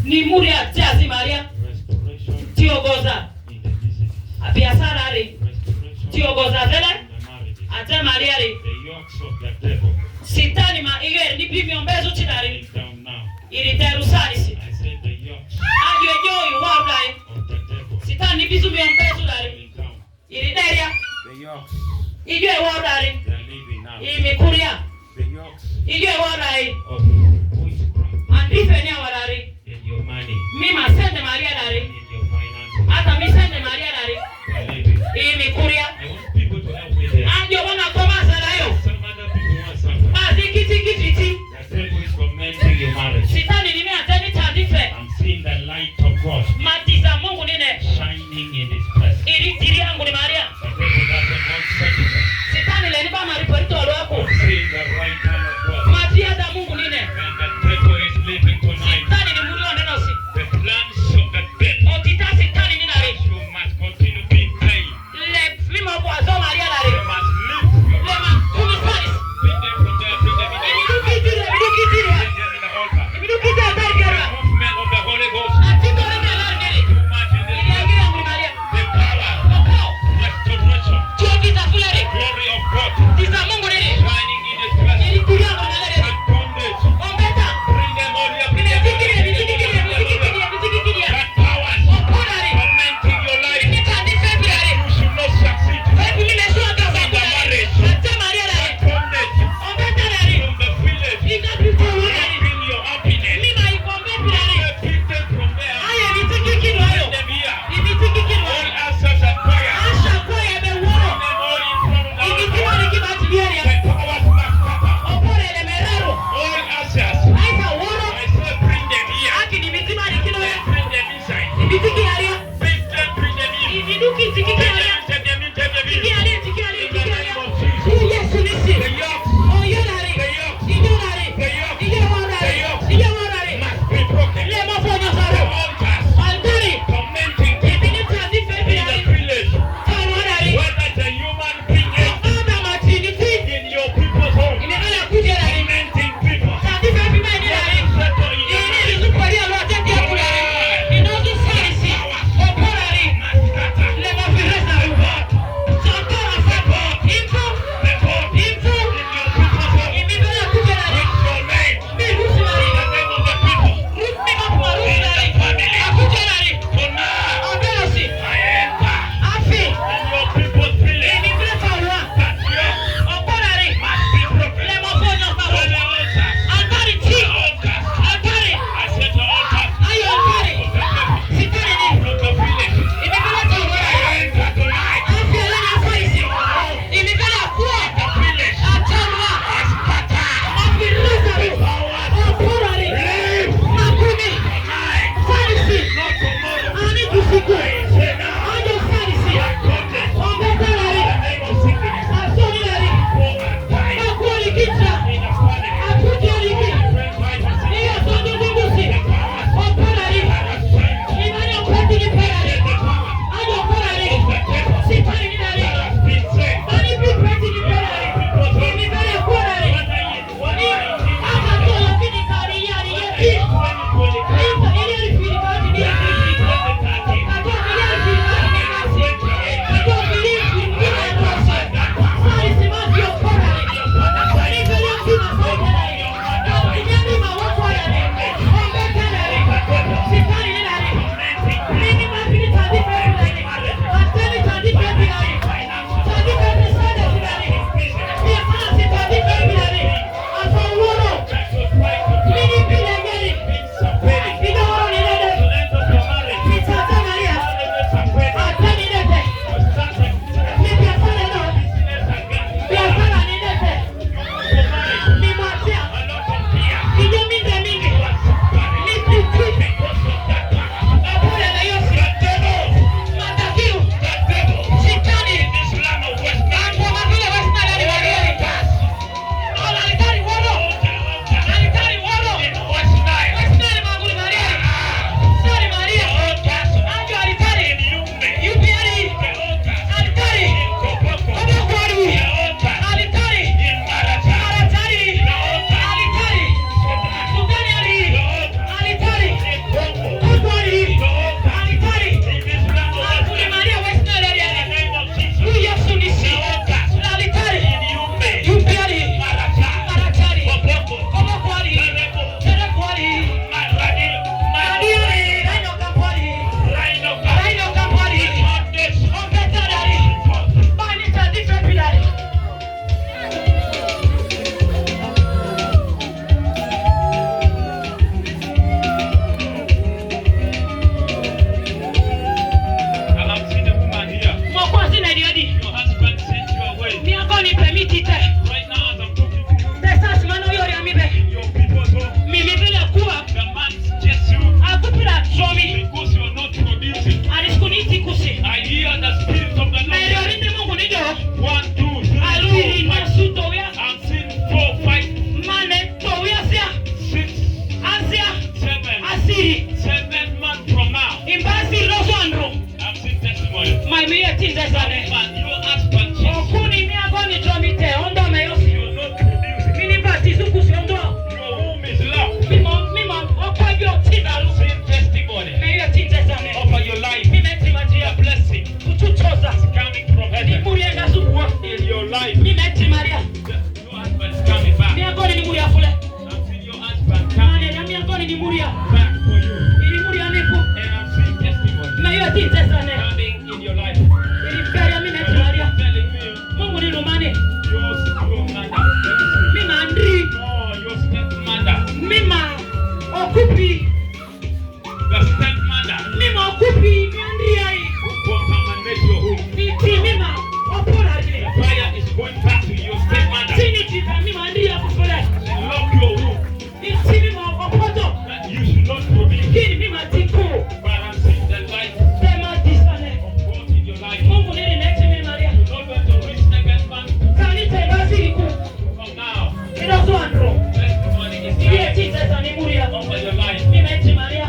Ni muri ajazi Maria. Restoration. Tiogoza. In the business. Abiasara ri. Restoration. Tiogoza vele. In the marriages. Ate Maria ri. The yokes of the devil. Sitani ma iwe ni bimi ombezo chidari. Down now. Iriteru salisi. I said the yokes Ayo yo wa dai. of the devil. Sitani bizu mi ombezo dari. Down. Irideria. The yokes Iwe wa dari. they are living now. Imekuria. The yokes Iwe wa dai. of witchcraft Andife ni wa dari. in your money, Mima sende Maria dari. in your finances. Hata mi sende Maria dari. They are living. Imekuria. I want people to help me there. Andio wana koma sana yo. Some other people want something. Aziki tiki tiki. The devil is tormenting your marriage. Sitani nimea siri. 7 months from now, Imbasi rozondro. I've seen testimony. My me tinza sane. But your husband cheats. Okuni mi agoni tromite ondo meyo. You're not producing. Mini bati suku siondo. Your womb is locked. Mimo okwajo tinza lu. I've seen testimony. Me yo tinza sane. Over your life. Mi meti maji A blessing kutuchoza. coming from Ni heaven. muri enga sukuwa. In your life. Mi meti Maria. Your husband's coming back. Mi agoni ni muri afule. I've seen your husband Mane coming na mi agoni ni muri ya. back for you. Ili muri ya nipo. And I've seen testimony Me yo tinza sane. coming in your life. Ili feria mi meti Maria. Telling me Mungu ni lumane. your mother. Mi mandri. No, your stepmother. Mima okupi. The stepmother Mima okupi. Mandri ai. who contaminates your home. Iti mima opora The ile. fire is going back to your stepmother. Tini tipa mima mandri ya kufule. And lock your room Iti mima opodo. that you should not produce. Kini mima tiko. But I'm seeing the light Sema disane. of God in your life. Mungu nini neti mi Maria. You're not going to reach second month Kani teba siriku. from now. Ino suandro. Testimony is Iye coming tinza sani muria. over your life. Mi meti Maria.